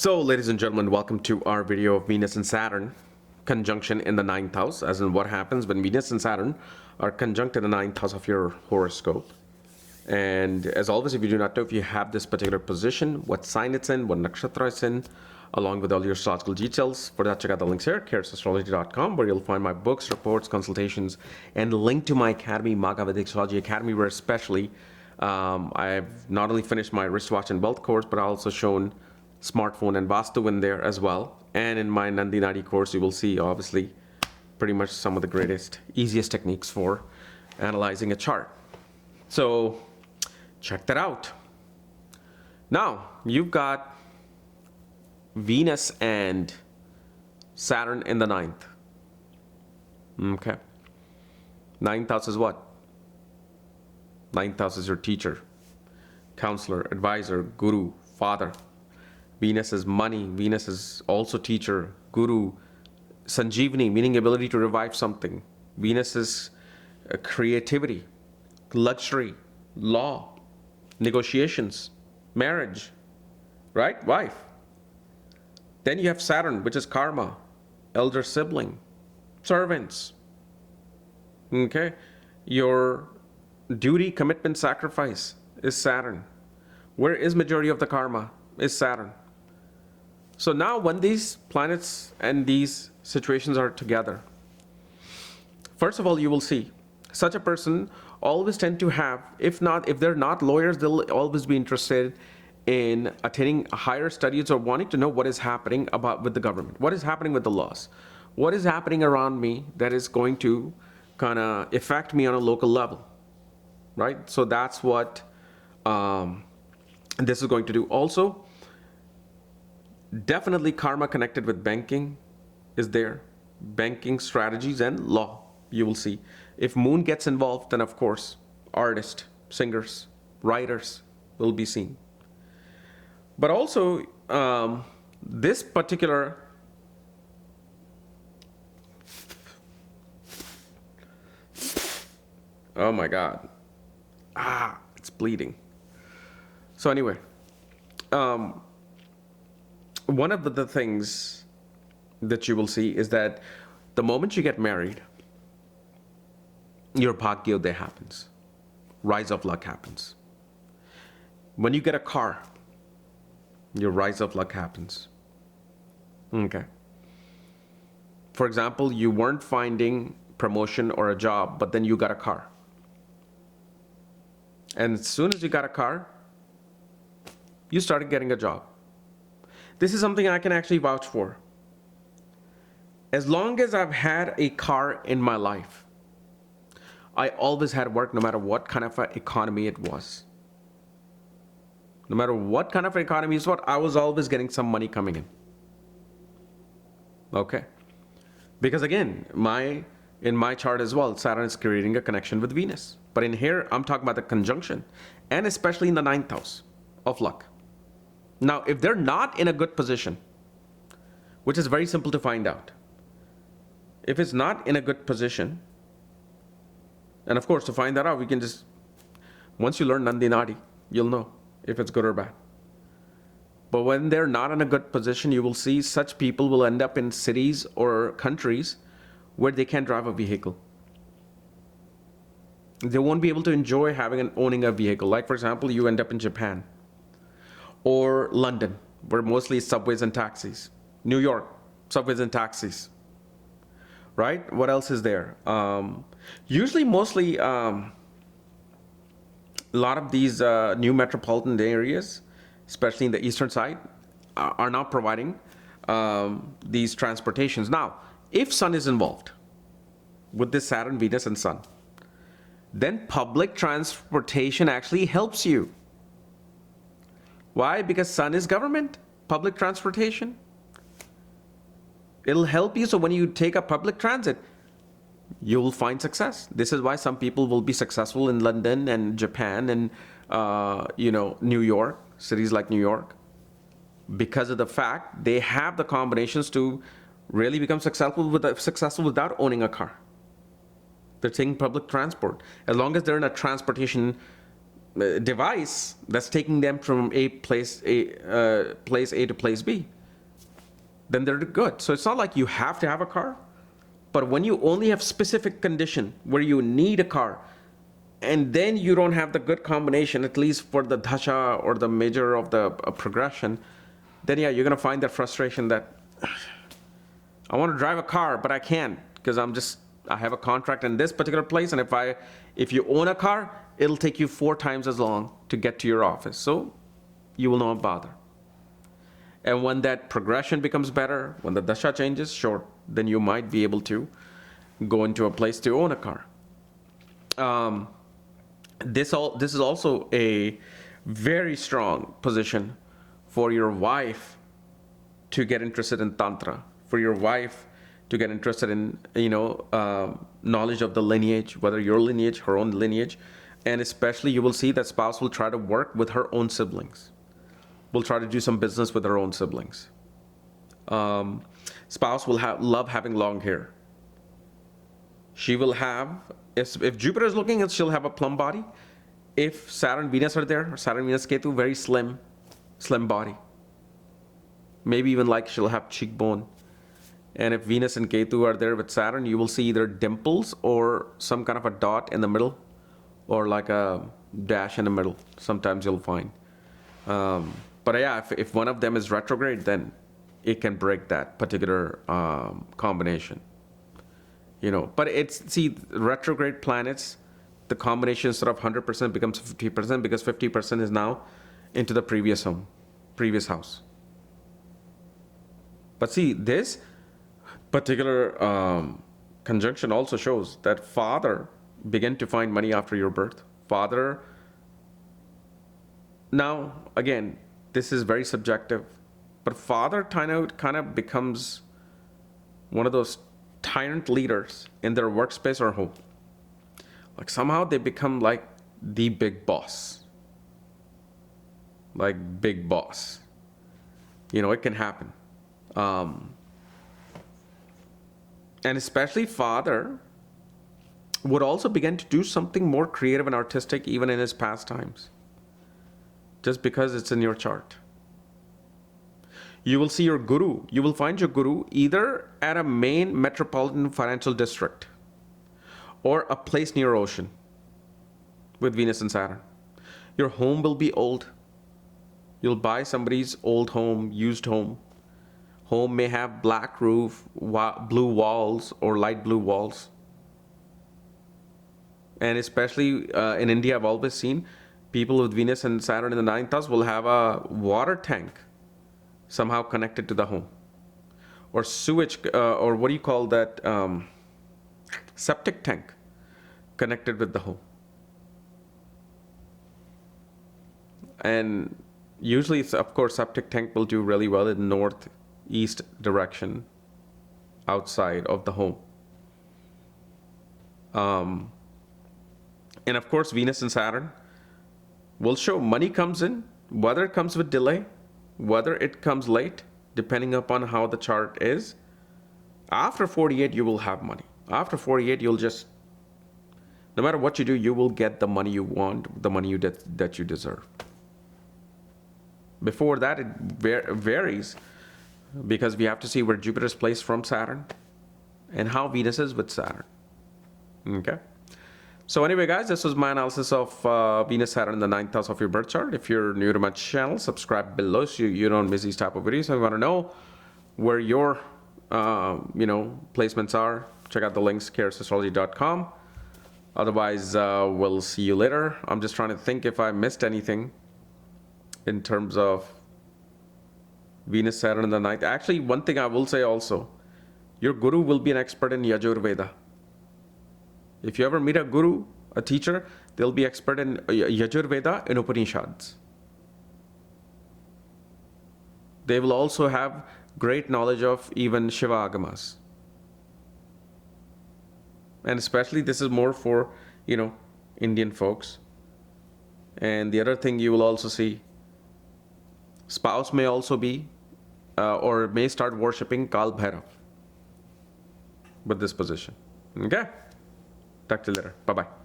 So, ladies and gentlemen, welcome to our video of Venus and Saturn conjunction in the ninth house, as in what happens when Venus and Saturn are conjunct in the ninth house of your horoscope. And as always, if you do not know if you have this particular position, what sign it's in, what nakshatra it's in, along with all your astrological details, for that check out the links here, astrology.com, where you'll find my books, reports, consultations, and link to my academy, Magavedic Astrology Academy, where especially I've not only finished my wristwatch and wealth course, but I've also shown smartphone and Vastu in there as well. And in my Nandi Nadi course, you will see obviously pretty much some of the greatest, easiest techniques for analyzing a chart. So check that out. Now you've got Venus and Saturn in the ninth. Okay. Ninth house is what? Ninth house is your teacher, counselor, advisor, guru, father. Venus is money. Venus is also teacher, guru, sanjeevani, meaning ability to revive something. Venus is creativity, luxury, law, negotiations, marriage, right? Wife. Then you have Saturn, which is karma, elder sibling, servants. Okay? Your duty, commitment, sacrifice is Saturn. Where is majority of the karma? Is Saturn. So now when these planets and these situations are together, first of all, you will see such a person always tend to have, if they're not lawyers, they'll always be interested in attaining higher studies or wanting to know what is happening with the government, what is happening with the laws, what is happening around me that is going to kind of affect me on a local level, right? So that's what this is going to do. Also, definitely karma connected with banking is there. Banking strategies and law, you will see. If moon gets involved, then of course, artists, singers, writers will be seen. But also, this particular oh my God. It's bleeding. So anyway, one of the things that you will see is that the moment you get married, your bhagyodaya happens. Rise of luck happens. When you get a car, your rise of luck happens. Okay. For example, you weren't finding promotion or a job, but then you got a car. And as soon as you got a car, you started getting a job. This is something I can actually vouch for. As long as I've had a car in my life, I always had work no matter what kind of an economy it was. No matter what kind of economy is what, I was always getting some money coming in. Okay. Because again, in my chart as well, Saturn is creating a connection with Venus. But in here, I'm talking about the conjunction, and especially in the ninth house of luck. Now, if they're not in a good position, which is very simple to find out. If it's not in a good position, and of course, to find that out, we can just, once you learn Nandi Nadi, you'll know if it's good or bad. But when they're not in a good position, you will see such people will end up in cities or countries where they can't drive a vehicle. They won't be able to enjoy owning a vehicle. Like, for example, you end up in Japan or London, where mostly it's subways and taxis. New York, subways and taxis. Right? What else is there? Usually, mostly, a lot of these new metropolitan areas, especially in the eastern side, are now providing these transportations. Now, if Sun is involved with this Saturn, Venus, and Sun, then public transportation actually helps you. Why? Because Sun is government, public transportation. It'll help you. So when you take a public transit, you will find success. This is why some people will be successful in London and Japan and New York, cities like New York, because of the fact they have the combinations to really become successful without owning a car. They're taking public transport. As long as they're in a transportation device that's taking them from place A to place B, then they're good. So it's not like you have to have a car, but when you only have specific condition where you need a car, and then you don't have the good combination, at least for the dasha or the major of the progression, then yeah, you're gonna find that frustration that I want to drive a car, but I can't because I have a contract in this particular place, and if you own a car, it'll take you 4 times as long to get to your office. So you will not bother. And when that progression becomes better, when the dasha changes, sure, then you might be able to go into a place to own a car. This is also a very strong position for your wife to get interested in tantra, for your wife to get interested in knowledge of the lineage, whether your lineage, her own lineage, and especially you will see that spouse will try to work with her own siblings, will try to do some business with her own siblings. Spouse will love having long hair. She will have, if Jupiter is looking, she'll have a plump body. If Saturn, Venus are there, or Saturn, Venus, Ketu, very slim body. Maybe even like she'll have cheekbone. And if Venus and Ketu are there with Saturn, you will see either dimples or some kind of a dot in the middle, or like a dash in the middle. Sometimes you'll find. But yeah, if one of them is retrograde, then it can break that particular combination. But retrograde planets, the combination instead of 100% becomes 50% because 50% is now into the previous house. But see, this particular conjunction also shows that father began to find money after your birth. Father, now again, this is very subjective, but father kind of becomes one of those tyrant leaders in their workspace or home. Like somehow they become like the big boss. Like big boss. It can happen. And especially father would also begin to do something more creative and artistic even in his pastimes, just because it's in your chart. You will see your guru. You will find your guru either at a main metropolitan financial district or a place near ocean with Venus and Saturn. Your home will be old. You'll buy somebody's old home, used home. Home may have black roof, blue walls, or light blue walls. And especially in India, I've always seen people with Venus and Saturn in the 9th house will have a water tank somehow connected to the home. Or sewage, or what do you call that? Septic tank connected with the home. And usually, of course, septic tank will do really well in northeast direction outside of the home. And of course, Venus and Saturn will show money comes in, whether it comes with delay, whether it comes late, depending upon how the chart is. After 48, you will have money. After 48, you'll just, no matter what you do, you will get the money you want, the money that you deserve. Before that, it varies because we have to see where Jupiter is placed from Saturn and how Venus is with Saturn. Okay. So anyway, guys, this was my analysis of Venus, Saturn in the 9th house of your birth chart. If you're new to my channel, subscribe below so you don't miss these type of videos. So if you want to know where your placements are, check out the links, astrology.com. Otherwise, we'll see you later. I'm just trying to think if I missed anything in terms of Venus, Saturn in the 9th. Actually, one thing I will say also, your guru will be an expert in Yajurveda. If you ever meet a guru, a teacher, they'll be expert in Yajurveda and Upanishads. They will also have great knowledge of even Shiva Agamas. And especially this is more for, Indian folks. And the other thing you will also see, spouse may also be or may start worshipping Kal Bhairav with this position. Okay? Talk to you later. Bye-bye.